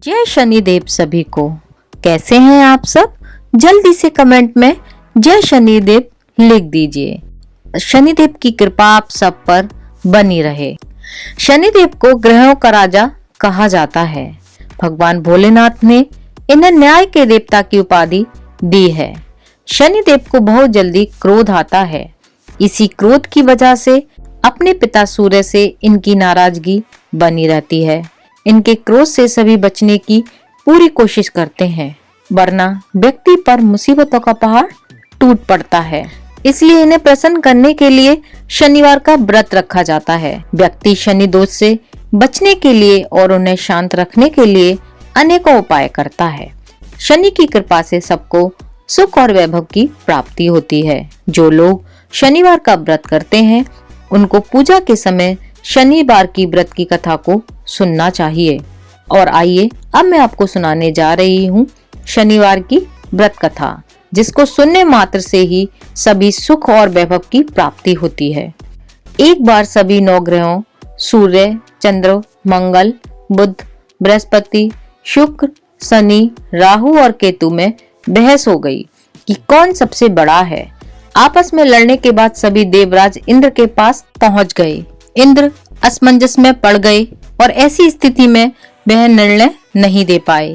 जय शनिदेव सभी को। कैसे हैं आप सब? जल्दी से कमेंट में जय शनिदेव लिख दीजिए। शनिदेव की कृपा आप सब पर बनी रहे। शनिदेव को ग्रहों का राजा कहा जाता है। भगवान भोलेनाथ ने इन्हें न्याय के देवता की उपाधि दी है। शनिदेव को बहुत जल्दी क्रोध आता है। इसी क्रोध की वजह से अपने पिता सूर्य से इनकी नाराजगी बनी रहती है। इनके क्रोध से सभी बचने की पूरी कोशिश करते हैं, वरना व्यक्ति पर मुसीबतों का पहाड़ टूट पड़ता है। इसलिए इन्हें प्रसन्न करने के लिए शनिवार का व्रत रखा जाता है। व्यक्ति शनि दोष से बचने के लिए और उन्हें शांत रखने के लिए अनेकों उपाय करता है। शनि की कृपा से सबको सुख और वैभव की प्राप्ति होती है। जो लोग शनिवार का व्रत करते हैं उनको पूजा के समय शनिवार की व्रत की कथा को सुनना चाहिए। और आइए अब मैं आपको सुनाने जा रही हूँ शनिवार की व्रत कथा, जिसको सुनने मात्र से ही सभी सुख और वैभव की प्राप्ति होती है। एक बार सभी 9 ग्रहों सूर्य, चंद्र, मंगल, बुध, बृहस्पति, शुक्र, शनि, राहु और केतु में बहस हो गई कि कौन सबसे बड़ा है। आपस में लड़ने के बाद सभी देवराज इंद्र के पास पहुंच गए। इंद्र असमंजस में पड़ गए और ऐसी स्थिति में वह निर्णय नहीं दे पाए,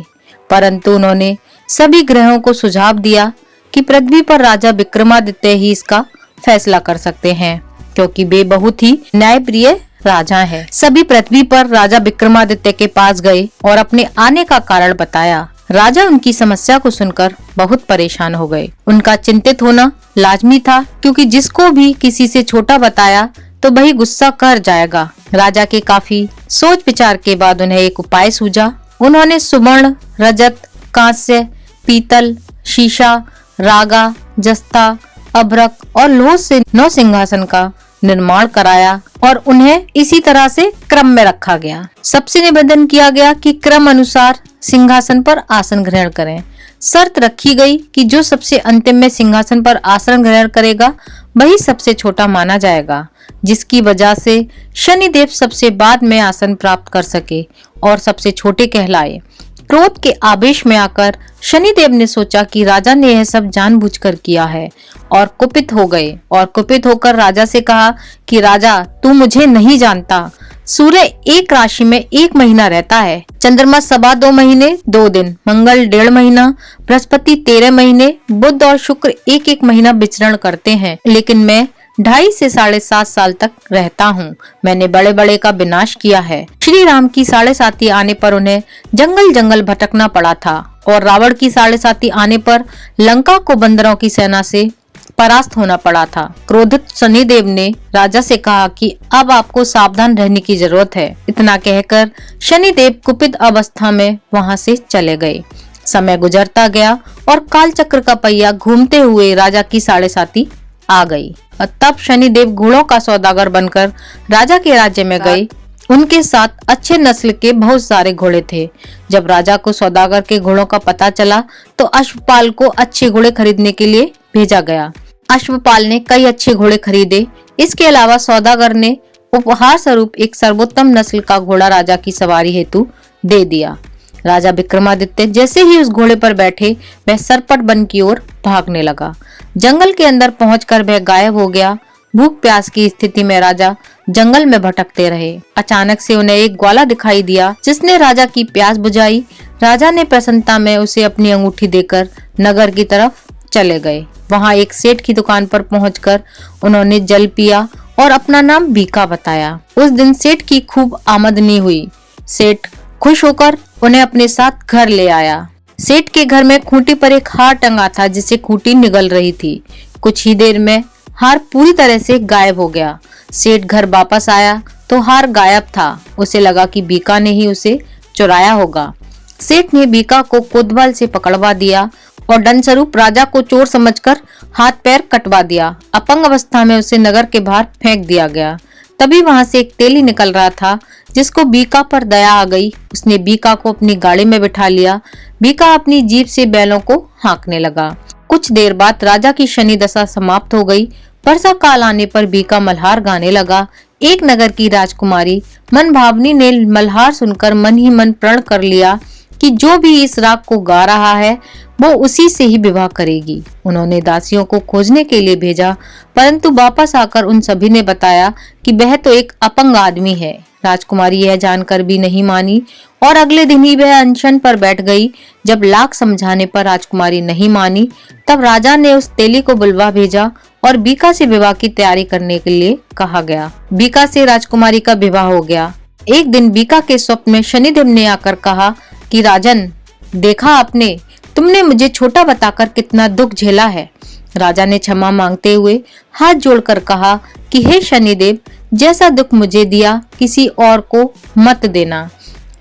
परंतु उन्होंने सभी ग्रहों को सुझाव दिया कि पृथ्वी पर राजा विक्रमादित्य ही इसका फैसला कर सकते हैं, क्योंकि वे बहुत ही न्यायप्रिय राजा हैं। सभी पृथ्वी पर राजा विक्रमादित्य के पास गए और अपने आने का कारण बताया। राजा उनकी समस्या को सुनकर बहुत परेशान हो गए। उनका चिंतित होना लाजमी था, क्योंकि जिसको भी किसी से छोटा बताया तो वही गुस्सा कर जाएगा। राजा के काफी सोच विचार के बाद उन्हें एक उपाय सूझा। उन्होंने सुवर्ण, रजत, कांस्य, पीतल, शीशा, रागा, जस्ता, अभ्रक और लोह से 9 सिंहासन का निर्माण कराया और उन्हें इसी तरह से क्रम में रखा गया। सबसे निवेदन किया गया कि क्रम अनुसार सिंहासन पर आसन ग्रहण करें। शर्त रखी गई कि जो सबसे अंतिम में सिंहासन पर आसन ग्रहण करेगा वही सबसे छोटा माना जाएगा, जिसकी वजह से शनिदेव सबसे बाद में आसन प्राप्त कर सके और सबसे छोटे कहलाए। क्रोध के आवेश में आकर शनिदेव ने सोचा कि राजा ने यह सब जानबूझकर किया है और कुपित हो गए और कुपित होकर राजा से कहा कि राजा, तू मुझे नहीं जानता। सूर्य एक राशि में 1 महीना रहता है, चंद्रमा 2.25 महीने 2 दिन, मंगल 1.5 महीना, बृहस्पति 13 महीने, बुध और शुक्र 1-1 महीना विचरण करते हैं, लेकिन मैं 2.5 से 7.5 साल तक रहता हूँ। मैंने बड़े बड़े का विनाश किया है। श्री राम की 7.5 आने पर उन्हें जंगल जंगल भटकना पड़ा था और रावण की 7.5 आने पर लंका को बंदरों की सेना से परास्त होना पड़ा था। क्रोधित शनिदेव ने राजा से कहा कि अब आपको सावधान रहने की जरूरत है। इतना कहकर शनिदेव कुपित अवस्था में वहां से चले गए। समय गुजरता गया और कालचक्र का पहिया घूमते हुए राजा की 7.5 आ गई। और तब शनिदेव घोड़ों का सौदागर बनकर राजा के राज्य में गए। उनके साथ अच्छे नस्ल के बहुत सारे घोड़े थे। जब राजा को सौदागर के घोड़ों का पता चला तो अश्वपाल को अच्छे घोड़े खरीदने के लिए भेजा गया। अश्वपाल ने कई अच्छे घोड़े खरीदे। इसके अलावा सौदागर ने उपहार स्वरूप एक सर्वोत्तम नस्ल का घोड़ा राजा की सवारी हेतु दे दिया। राजा विक्रमादित्य जैसे ही उस घोड़े पर बैठे वह सरपट वन की ओर भागने लगा। जंगल के अंदर पहुंचकर वह गायब हो गया। भूख प्यास की स्थिति में राजा जंगल में भटकते रहे। अचानक से उन्हें एक ग्वाला दिखाई दिया, जिसने राजा की प्यास बुझाई। राजा ने प्रसन्नता में उसे अपनी अंगूठी देकर नगर की तरफ चले गए। वहां एक सेठ की दुकान पर पहुंचकर उन्होंने जल पिया और अपना नाम बीका बताया। उस दिन सेठ की खूब आमदनी हुई। सेठ खुश होकर उन्हें अपने साथ घर ले आया। सेठ के घर में खूंटी पर एक हार टंगा था, जिसे खूंटी निगल रही थी। कुछ ही देर में हार पूरी तरह से गायब हो गया। सेठ घर वापस आया तो हार गायब था। उसे लगा कि बीका ने ही उसे चुराया होगा। सेठ ने बीका को कोतवाल से पकड़वा दिया और दंड स्वरूप राजा को चोर समझकर हाथ पैर कटवा दिया। अपंग अवस्था में उसे नगर के बाहर फेंक दिया गया। तभी वहां से एक तेली निकल रहा था, जिसको बीका पर दया आ गई। उसने बीका को अपनी गाड़ी में बिठा लिया। बीका अपनी जीभ से बैलों को हाँकने लगा। कुछ देर बाद राजा की शनि दशा समाप्त हो गई। वर्षा काल आने पर बीका मल्हार गाने लगा। एक नगर की राजकुमारी मनभावनी ने मल्हार सुनकर मन ही मन प्रण कर लिया कि जो भी इस राग को गा रहा है वो उसी से ही विवाह करेगी। उन्होंने दासियों को खोजने के लिए भेजा, परंतु वापस आकर उन सभी ने बताया कि वह तो एक अपंग आदमी है। राजकुमारी यह जानकर भी नहीं मानी और अगले दिन ही वह अनशन पर बैठ गई। जब लाख समझाने पर राजकुमारी नहीं मानी, तब राजा ने उस तेली को बुलवा भेजा और बीका से विवाह की तैयारी करने के लिए कहा गया। बीका से राजकुमारी का विवाह हो गया। एक दिन बीका के स्वप्न में शनिदेव ने आकर कहा कि राजन, देखा आपने, तुमने मुझे छोटा बताकर कितना दुख झेला है। राजा ने क्षमा मांगते हुए हाथ जोड़कर कहा कि हे शनिदेव, जैसा दुख मुझे दिया किसी और को मत देना।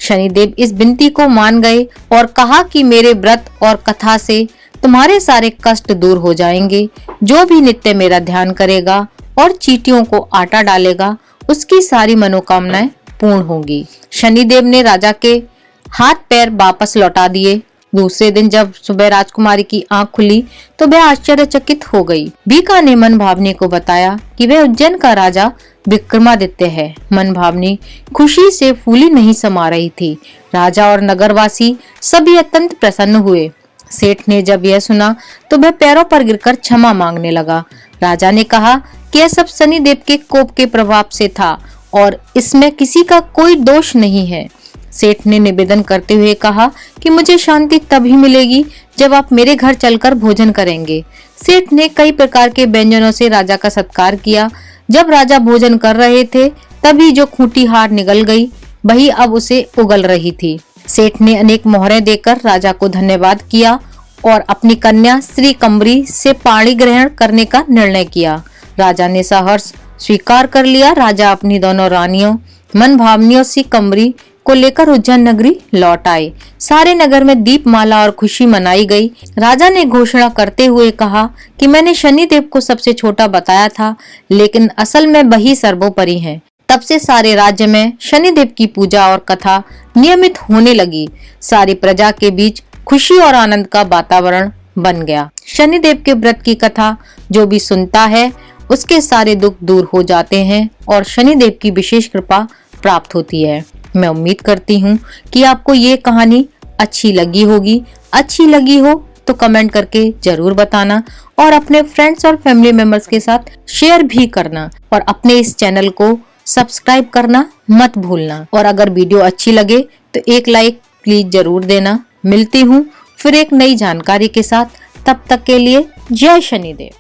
शनिदेव इस विनती को मान गए और कहा कि मेरे व्रत और कथा से तुम्हारे सारे कष्ट दूर हो जाएंगे। जो भी नित्य मेरा ध्यान करेगा और चींटियों को आटा डालेगा, उसकी सारी मनोकामनाएं पूर्ण होगी। शनिदेव ने राजा के हाथ पैर वापस लौटा दिए। दूसरे दिन जब सुबह राजकुमारी की आंख खुली तो वह आश्चर्यचकित हो गई। बीका ने मनभावनी को बताया कि वह उज्जैन का राजा विक्रमादित्य है। मनभावनी खुशी से फूली नहीं समा रही थी। राजा और नगरवासी सभी अत्यंत प्रसन्न हुए। सेठ ने जब यह सुना तो वह पैरों पर गिरकर क्षमा मांगने लगा। राजा ने कहा कि यह सब शनिदेव के कोप के प्रभाव से था और इसमें किसी का कोई दोष नहीं है। सेठ ने निवेदन करते हुए कहा कि मुझे शांति तभी मिलेगी जब आप मेरे घर चलकर भोजन करेंगे। सेठ ने कई प्रकार के व्यंजनों से राजा का सत्कार किया। जब राजा भोजन कर रहे थे तभी जो खूंटी हार निगल गई वही अब उसे उगल रही थी। सेठ ने अनेक मोहरें देकर राजा को धन्यवाद किया और अपनी कन्या श्री कम्बरी से पाणी ग्रहण करने का निर्णय किया। राजा ने सहर्ष स्वीकार कर लिया। राजा अपनी दोनों रानियों मनभावनी श्री कम्बरी को लेकर उज्जैन नगरी लौट आए। सारे नगर में दीपमाला और खुशी मनाई गई। राजा ने घोषणा करते हुए कहा कि मैंने शनिदेव को सबसे छोटा बताया था, लेकिन असल में वही सर्वोपरि है। तब से सारे राज्य में शनिदेव की पूजा और कथा नियमित होने लगी। सारी प्रजा के बीच खुशी और आनंद का वातावरण बन गया। शनिदेव के व्रत की कथा जो भी सुनता है उसके सारे दुख दूर हो जाते हैं और शनिदेव की विशेष कृपा प्राप्त होती है। मैं उम्मीद करती हूँ कि आपको ये कहानी अच्छी लगी होगी। अच्छी लगी हो तो कमेंट करके जरूर बताना और अपने फ्रेंड्स और फैमिली मेंबर्स के साथ शेयर भी करना और अपने इस चैनल को सब्सक्राइब करना मत भूलना। और अगर वीडियो अच्छी लगे तो एक लाइक प्लीज जरूर देना। मिलती हूँ फिर एक नई जानकारी के साथ। तब तक के लिए जय शनिदेव।